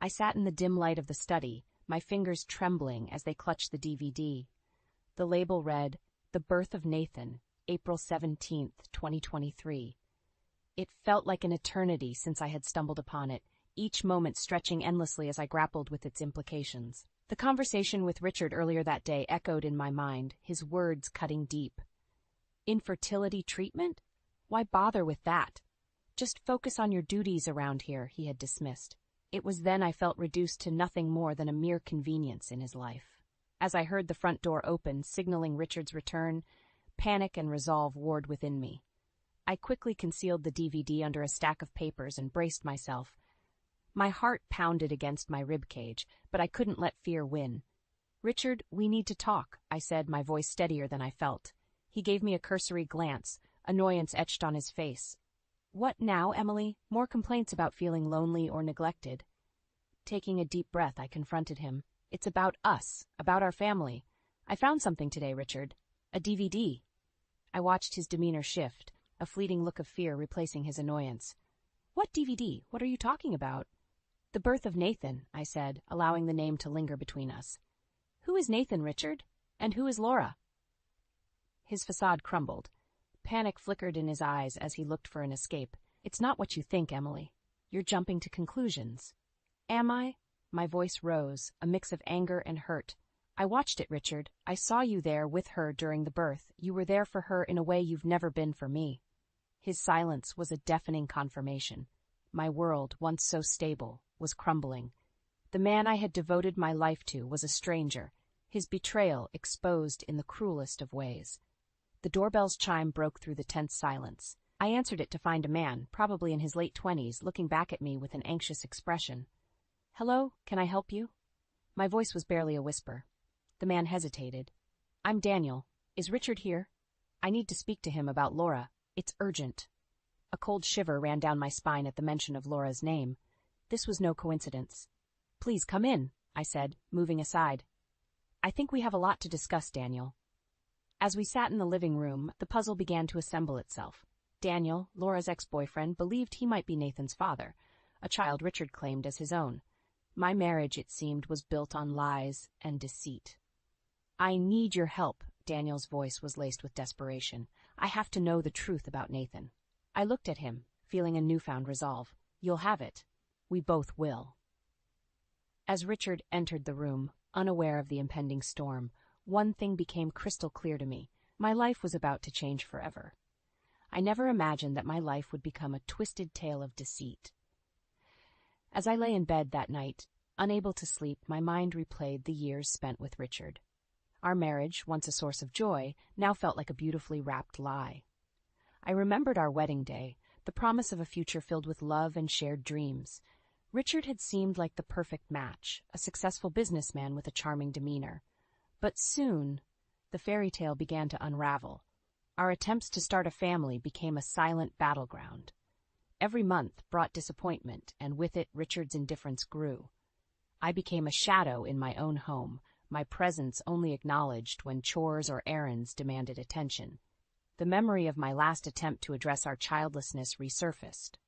I sat in the dim light of the study, my fingers trembling as they clutched the DVD. The label read, "The Birth of Nathan, April 17th, 2023. It felt like an eternity since I had stumbled upon it, each moment stretching endlessly as I grappled with its implications. The conversation with Richard earlier that day echoed in my mind, his words cutting deep. Infertility treatment? Why bother with that? Just focus on your duties around here, he had dismissed. It was then I felt reduced to nothing more than a mere convenience in his life. As I heard the front door open, signaling Richard's return, panic and resolve warred within me. I quickly concealed the DVD under a stack of papers and braced myself. My heart pounded against my ribcage, but I couldn't let fear win. "Richard, we need to talk," I said, my voice steadier than I felt. He gave me a cursory glance, annoyance etched on his face. "What now, Emily? More complaints about feeling lonely or neglected?" Taking a deep breath, I confronted him. "It's about us, about our family. I found something today, Richard. A DVD." I watched his demeanor shift, a fleeting look of fear replacing his annoyance. "What DVD? What are you talking about?" "The Birth of Nathan," I said, allowing the name to linger between us. "Who is Nathan, Richard? And who is Laura?" His facade crumbled. Panic flickered in his eyes as he looked for an escape. "It's not what you think, Emily. You're jumping to conclusions." "Am I?" My voice rose, a mix of anger and hurt. "I watched it, Richard. I saw you there with her during the birth. You were there for her in a way you've never been for me." His silence was a deafening confirmation. My world, once so stable, was crumbling. The man I had devoted my life to was a stranger, his betrayal exposed in the cruelest of ways. The doorbell's chime broke through the tense silence. I answered it to find a man, probably in his late 20s, looking back at me with an anxious expression. "Hello, can I help you?" My voice was barely a whisper. The man hesitated. "I'm Daniel. Is Richard here? I need to speak to him about Laura. It's urgent." A cold shiver ran down my spine at the mention of Laura's name. This was no coincidence. "Please come in," I said, moving aside. "I think we have a lot to discuss, Daniel." As we sat in the living room, the puzzle began to assemble itself. Daniel, Laura's ex-boyfriend, believed he might be Nathan's father, a child Richard claimed as his own. My marriage, it seemed, was built on lies and deceit. "I need your help," Daniel's voice was laced with desperation. "I have to know the truth about Nathan." I looked at him, feeling a newfound resolve. "You'll have it. We both will." As Richard entered the room, unaware of the impending storm, one thing became crystal clear to me. My life was about to change forever. I never imagined that my life would become a twisted tale of deceit. As I lay in bed that night, unable to sleep, my mind replayed the years spent with Richard. Our marriage, once a source of joy, now felt like a beautifully wrapped lie. I remembered our wedding day, the promise of a future filled with love and shared dreams. Richard had seemed like the perfect match, a successful businessman with a charming demeanor. But soon, the fairy tale began to unravel. Our attempts to start a family became a silent battleground. Every month brought disappointment, and with it Richard's indifference grew. I became a shadow in my own home, my presence only acknowledged when chores or errands demanded attention. The memory of my last attempt to address our childlessness resurfaced.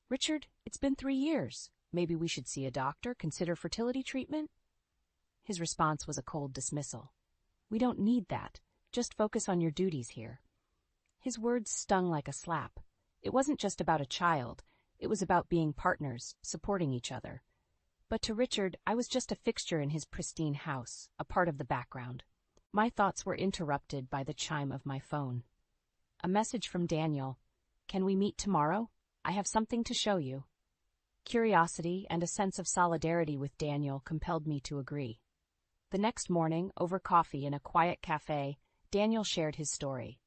"Richard, it's been 3 years. Maybe we should see a doctor, consider fertility treatment?" His response was a cold dismissal. "We don't need that. Just focus on your duties here." His words stung like a slap. It wasn't just about a child. It was about being partners, supporting each other. But to Richard, I was just a fixture in his pristine house, a part of the background. My thoughts were interrupted by the chime of my phone. A message from Daniel. "Can we meet tomorrow? I have something to show you." Curiosity and a sense of solidarity with Daniel compelled me to agree. The next morning, over coffee in a quiet cafe, Daniel shared his story.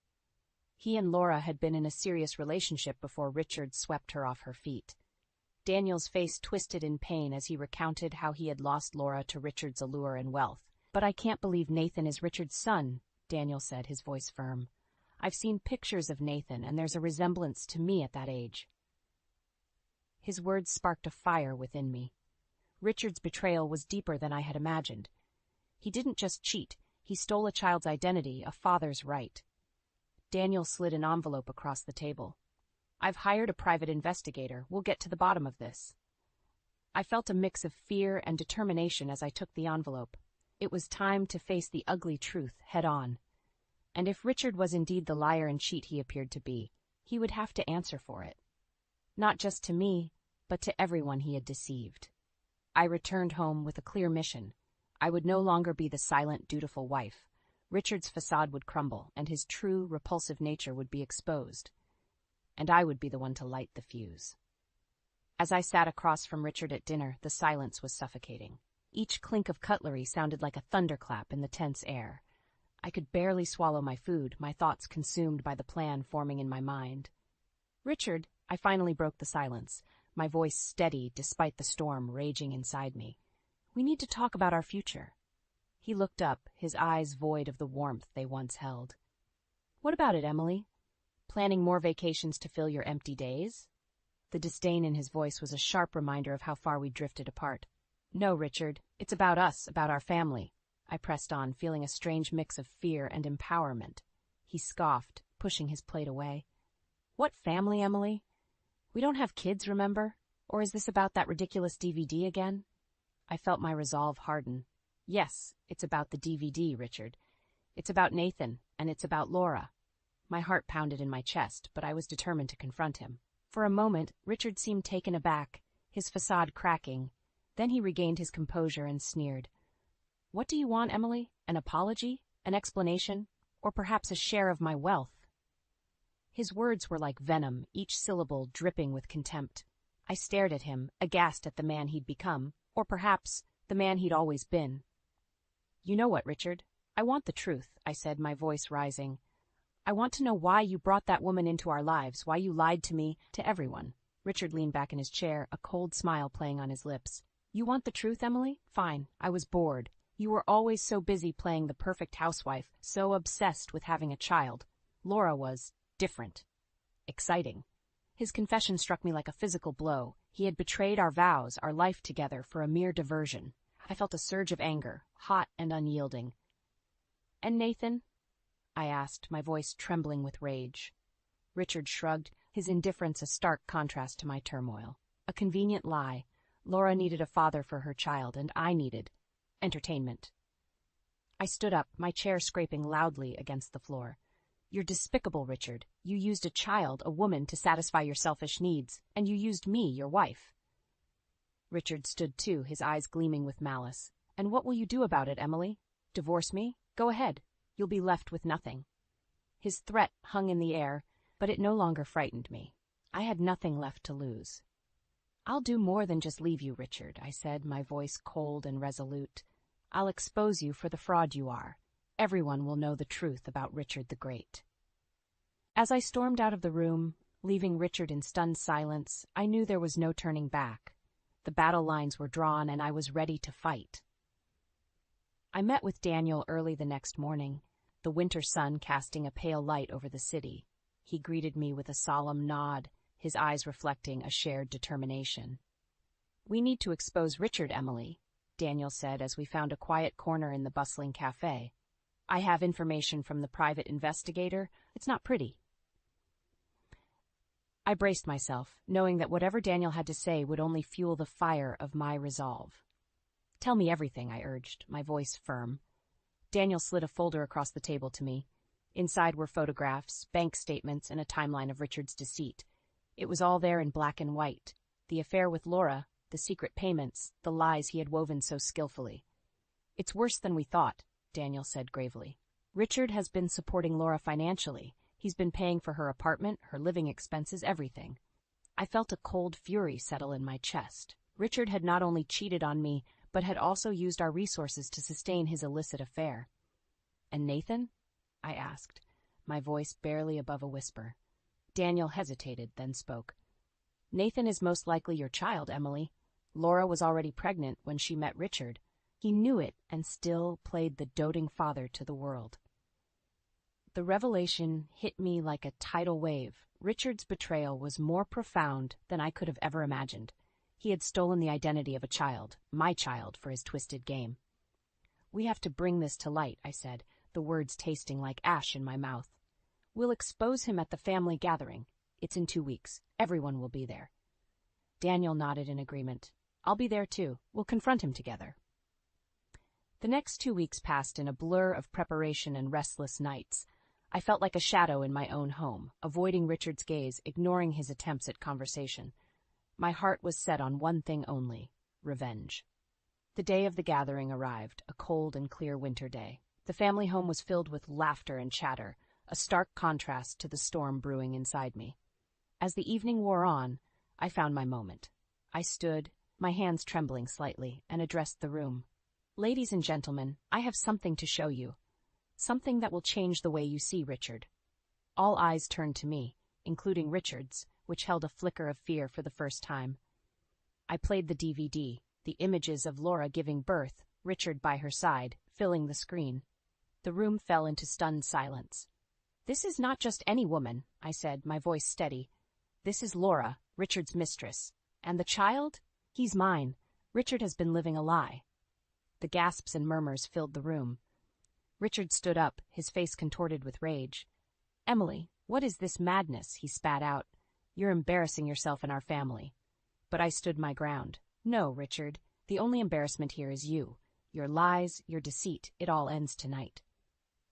He and Laura had been in a serious relationship before Richard swept her off her feet. Daniel's face twisted in pain as he recounted how he had lost Laura to Richard's allure and wealth. "But I can't believe Nathan is Richard's son," Daniel said, his voice firm. "I've seen pictures of Nathan, and there's a resemblance to me at that age." His words sparked a fire within me. Richard's betrayal was deeper than I had imagined. He didn't just cheat, he stole a child's identity, a father's right. Daniel slid an envelope across the table. "I've hired a private investigator. We'll get to the bottom of this." I felt a mix of fear and determination as I took the envelope. It was time to face the ugly truth head on. And if Richard was indeed the liar and cheat he appeared to be, he would have to answer for it. Not just to me, but to everyone he had deceived. I returned home with a clear mission. I would no longer be the silent, dutiful wife. Richard's facade would crumble, and his true, repulsive nature would be exposed. And I would be the one to light the fuse. As I sat across from Richard at dinner, the silence was suffocating. Each clink of cutlery sounded like a thunderclap in the tense air. I could barely swallow my food, my thoughts consumed by the plan forming in my mind. "Richard," I finally broke the silence, my voice steady despite the storm raging inside me. "We need to talk about our future." He looked up, his eyes void of the warmth they once held. "What about it, Emily? Planning more vacations to fill your empty days?" The disdain in his voice was a sharp reminder of how far we'd drifted apart. "No, Richard, it's about us, about our family." I pressed on, feeling a strange mix of fear and empowerment. He scoffed, pushing his plate away. "What family, Emily? We don't have kids, remember? Or is this about that ridiculous DVD again?" I felt my resolve harden. "Yes, it's about the DVD, Richard. It's about Nathan, and it's about Laura." My heart pounded in my chest, but I was determined to confront him. For a moment, Richard seemed taken aback, his facade cracking. Then he regained his composure and sneered. "What do you want, Emily? An apology? An explanation? Or perhaps a share of my wealth?" His words were like venom, each syllable dripping with contempt. I stared at him, aghast at the man he'd become, or perhaps the man he'd always been. "You know what, Richard? I want the truth," I said, my voice rising. "I want to know why you brought that woman into our lives, why you lied to me, to everyone." Richard leaned back in his chair, a cold smile playing on his lips. "You want the truth, Emily? Fine. I was bored. You were always so busy playing the perfect housewife, so obsessed with having a child. Laura was different. Exciting." His confession struck me like a physical blow. He had betrayed our vows, our life together, for a mere diversion. I felt a surge of anger, hot and unyielding. "And Nathan?" I asked, my voice trembling with rage. Richard shrugged, his indifference a stark contrast to my turmoil. A convenient lie. Laura needed a father for her child, and I needed entertainment. I stood up, my chair scraping loudly against the floor. "You're despicable, Richard. You used a child, a woman, to satisfy your selfish needs, and you used me, your wife." Richard stood too, his eyes gleaming with malice. "And what will you do about it, Emily? Divorce me? Go ahead. You'll be left with nothing." His threat hung in the air, but it no longer frightened me. I had nothing left to lose. "I'll do more than just leave you, Richard," I said, my voice cold and resolute. "I'll expose you for the fraud you are. Everyone will know the truth about Richard the Great." As I stormed out of the room, leaving Richard in stunned silence, I knew there was no turning back. The battle lines were drawn, and I was ready to fight. I met with Daniel early the next morning, the winter sun casting a pale light over the city. He greeted me with a solemn nod, his eyes reflecting a shared determination. "We need to expose Richard, Emily," Daniel said as we found a quiet corner in the bustling cafe. "I have information from the private investigator. It's not pretty." I braced myself, knowing that whatever Daniel had to say would only fuel the fire of my resolve. "Tell me everything," I urged, my voice firm. Daniel slid a folder across the table to me. Inside were photographs, bank statements, and a timeline of Richard's deceit. It was all there in black and white. The affair with Laura, the secret payments, the lies he had woven so skillfully. "It's worse than we thought," Daniel said gravely. "Richard has been supporting Laura financially. He's been paying for her apartment, her living expenses, everything." I felt a cold fury settle in my chest. Richard had not only cheated on me, but had also used our resources to sustain his illicit affair. "And Nathan?" I asked, my voice barely above a whisper. Daniel hesitated, then spoke. "Nathan is most likely your child, Emily. Laura was already pregnant when she met Richard. He knew it and still played the doting father to the world." The revelation hit me like a tidal wave. Richard's betrayal was more profound than I could have ever imagined. He had stolen the identity of a child, my child, for his twisted game. "We have to bring this to light," I said, the words tasting like ash in my mouth. "We'll expose him at the family gathering. It's in 2 weeks. Everyone will be there." Daniel nodded in agreement. I'll be there too. We'll confront him together. The next 2 weeks passed in a blur of preparation and restless nights. I felt like a shadow in my own home, avoiding Richard's gaze, ignoring his attempts at conversation. My heart was set on one thing only: revenge. The day of the gathering arrived, a cold and clear winter day. The family home was filled with laughter and chatter, a stark contrast to the storm brewing inside me. As the evening wore on, I found my moment. I stood, my hands trembling slightly, and addressed the room. "Ladies and gentlemen, I have something to show you. Something that will change the way you see Richard." All eyes turned to me, including Richard's, which held a flicker of fear for the first time. I played the DVD, the images of Laura giving birth, Richard by her side, filling the screen. The room fell into stunned silence. "This is not just any woman," I said, my voice steady. "This is Laura, Richard's mistress. And the child? He's mine. Richard has been living a lie." The gasps and murmurs filled the room. Richard stood up, his face contorted with rage. "Emily, what is this madness?" he spat out. "You're embarrassing yourself and our family." But I stood my ground. "No, Richard, the only embarrassment here is you. Your lies, your deceit, it all ends tonight."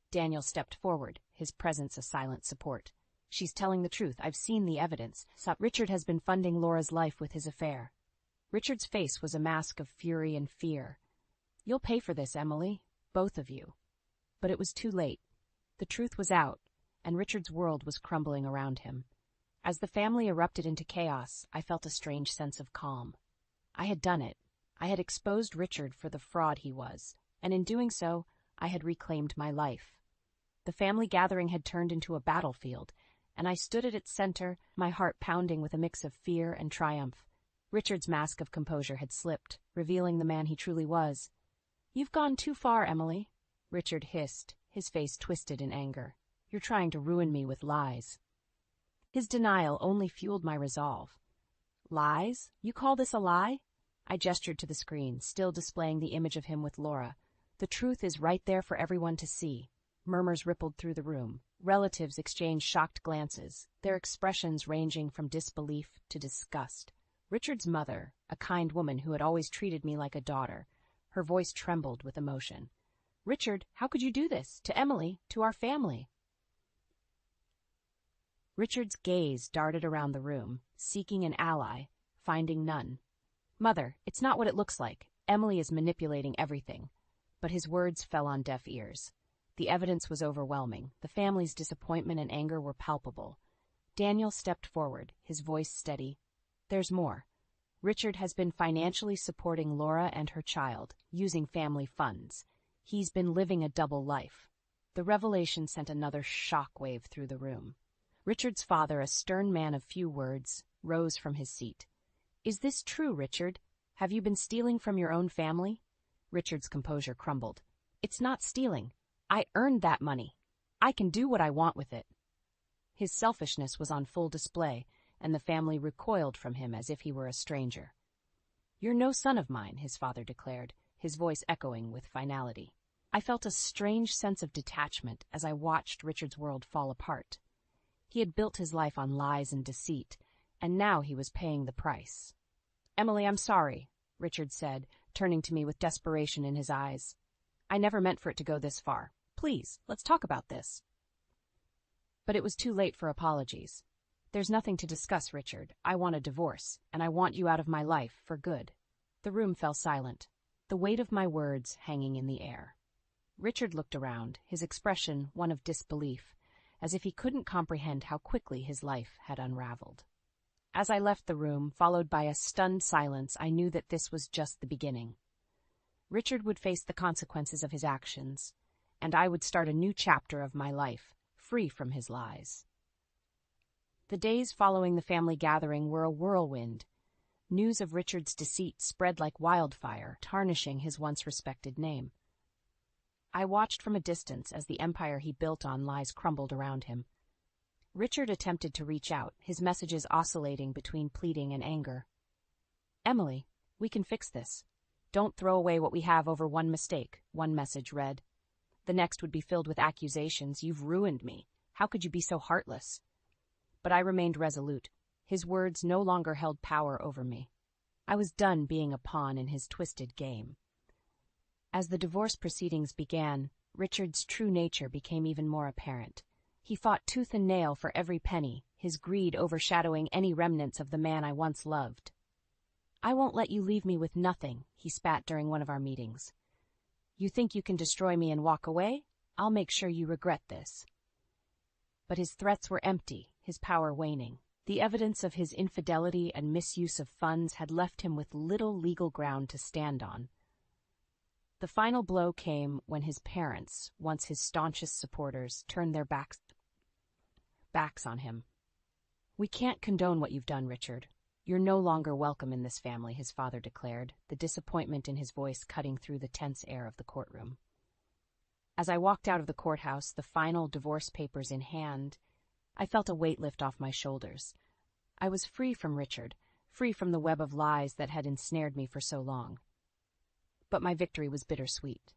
Daniel stepped forward, his presence a silent support. "She's telling the truth. I've seen the evidence. Richard has been funding Laura's life with his affair." Richard's face was a mask of fury and fear. "You'll pay for this, Emily, both of you." But it was too late. The truth was out, and Richard's world was crumbling around him. As the family erupted into chaos, I felt a strange sense of calm. I had done it. I had exposed Richard for the fraud he was, and in doing so, I had reclaimed my life. The family gathering had turned into a battlefield, and I stood at its center, my heart pounding with a mix of fear and triumph. Richard's mask of composure had slipped, revealing the man he truly was. "You've gone too far, Emily," Richard hissed, his face twisted in anger. "You're trying to ruin me with lies." His denial only fueled my resolve. "Lies? You call this a lie?" I gestured to the screen, still displaying the image of him with Laura. "The truth is right there for everyone to see." Murmurs rippled through the room. Relatives exchanged shocked glances, their expressions ranging from disbelief to disgust. Richard's mother, a kind woman who had always treated me like a daughter, her voice trembled with emotion. "Richard, how could you do this? To Emily, to our family?" Richard's gaze darted around the room, seeking an ally, finding none. "Mother, it's not what it looks like. Emily is manipulating everything." But his words fell on deaf ears. The evidence was overwhelming. The family's disappointment and anger were palpable. Daniel stepped forward, his voice steady. "There's more. Richard has been financially supporting Laura and her child, using family funds. He's been living a double life." The revelation sent another shockwave through the room. Richard's father, a stern man of few words, rose from his seat. "Is this true, Richard? Have you been stealing from your own family?" Richard's composure crumbled. "It's not stealing. I earned that money. I can do what I want with it." His selfishness was on full display, and the family recoiled from him as if he were a stranger. "You're no son of mine," his father declared, his voice echoing with finality. I felt a strange sense of detachment as I watched Richard's world fall apart. He had built his life on lies and deceit, and now he was paying the price. "Emily, I'm sorry," Richard said, turning to me with desperation in his eyes. "I never meant for it to go this far. Please, let's talk about this." But it was too late for apologies. "There's nothing to discuss, Richard. I want a divorce, and I want you out of my life for good." The room fell silent, the weight of my words hanging in the air. Richard looked around, his expression one of disbelief, as if he couldn't comprehend how quickly his life had unraveled. As I left the room, followed by a stunned silence, I knew that this was just the beginning. Richard would face the consequences of his actions, and I would start a new chapter of my life, free from his lies. The days following the family gathering were a whirlwind. News of Richard's deceit spread like wildfire, tarnishing his once respected name. I watched from a distance as the empire he built on lies crumbled around him. Richard attempted to reach out, his messages oscillating between pleading and anger. "Emily, we can fix this. Don't throw away what we have over one mistake," one message read. The next would be filled with accusations. "You've ruined me. How could you be so heartless?" But I remained resolute. His words no longer held power over me. I was done being a pawn in his twisted game. As the divorce proceedings began, Richard's true nature became even more apparent. He fought tooth and nail for every penny, his greed overshadowing any remnants of the man I once loved. "I won't let you leave me with nothing," he spat during one of our meetings. "You think you can destroy me and walk away? I'll make sure you regret this." But his threats were empty, his power waning. The evidence of his infidelity and misuse of funds had left him with little legal ground to stand on. The final blow came when his parents, once his staunchest supporters, turned their backs on him. "We can't condone what you've done, Richard. You're no longer welcome in this family," his father declared, the disappointment in his voice cutting through the tense air of the courtroom. As I walked out of the courthouse, the final divorce papers in hand, I felt a weight lift off my shoulders. I was free from Richard, free from the web of lies that had ensnared me for so long. But my victory was bittersweet.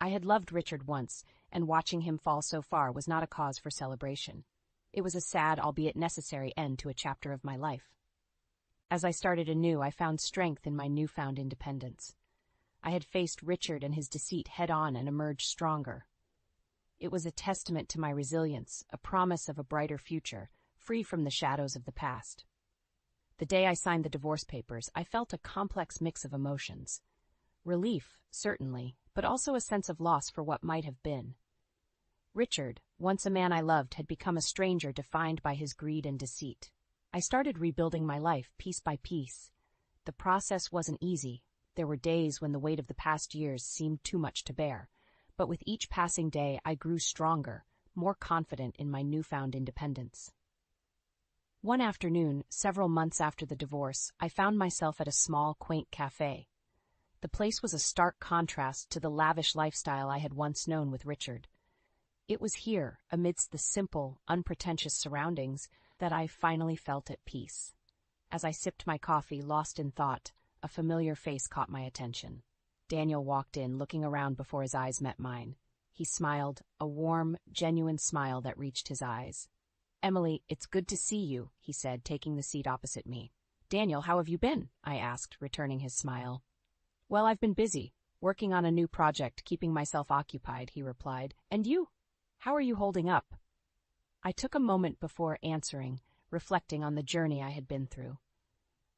I had loved Richard once, and watching him fall so far was not a cause for celebration. It was a sad, albeit necessary, end to a chapter of my life. As I started anew, I found strength in my newfound independence. I had faced Richard and his deceit head-on and emerged stronger. It was a testament to my resilience, a promise of a brighter future, free from the shadows of the past. The day I signed the divorce papers, I felt a complex mix of emotions. Relief, certainly, but also a sense of loss for what might have been. Richard, once a man I loved, had become a stranger defined by his greed and deceit. I started rebuilding my life piece by piece. The process wasn't easy. There were days when the weight of the past years seemed too much to bear. But with each passing day, I grew stronger, more confident in my newfound independence. One afternoon, several months after the divorce, I found myself at a small, quaint cafe. The place was a stark contrast to the lavish lifestyle I had once known with Richard. It was here, amidst the simple, unpretentious surroundings, that I finally felt at peace. As I sipped my coffee, lost in thought, a familiar face caught my attention. Daniel walked in, looking around before his eyes met mine. He smiled, a warm, genuine smile that reached his eyes. "Emily, it's good to see you," he said, taking the seat opposite me. "Daniel, how have you been?" I asked, returning his smile. "Well, I've been busy, working on a new project, keeping myself occupied," he replied. "And you? How are you holding up?" I took a moment before answering, reflecting on the journey I had been through.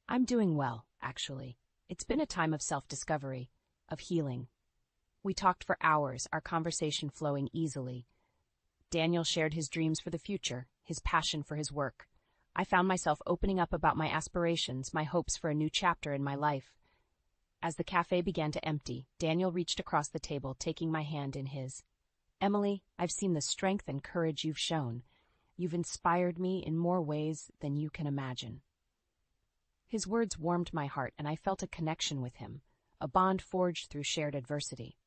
"I'm doing well, actually. It's been a time of self-discovery, of healing." We talked for hours, our conversation flowing easily. Daniel shared his dreams for the future, his passion for his work. I found myself opening up about my aspirations, my hopes for a new chapter in my life. As the cafe began to empty, Daniel reached across the table, taking my hand in his. "Emily, I've seen the strength and courage you've shown. You've inspired me in more ways than you can imagine." His words warmed my heart, and I felt a connection with him, a bond forged through shared adversity.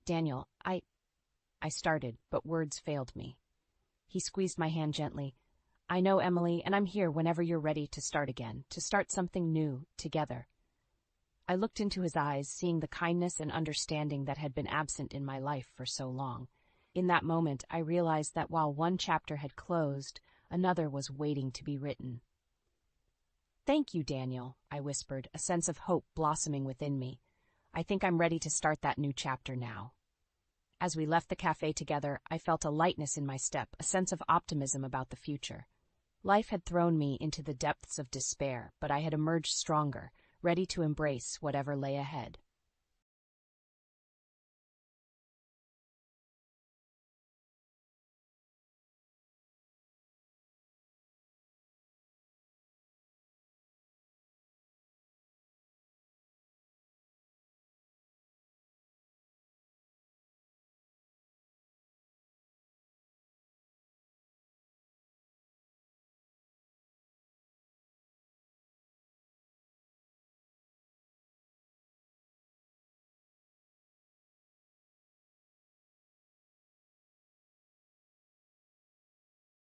"Daniel, I started, but words failed me." He squeezed my hand gently. "I know, Emily, and I'm here whenever you're ready to start again, to start something new, together." I looked into his eyes, seeing the kindness and understanding that had been absent in my life for so long. In that moment, I realized that while one chapter had closed, another was waiting to be written. "Thank you, Daniel," I whispered, a sense of hope blossoming within me. "I think I'm ready to start that new chapter now." As we left the cafe together, I felt a lightness in my step, a sense of optimism about the future. Life had thrown me into the depths of despair, but I had emerged stronger, ready to embrace whatever lay ahead.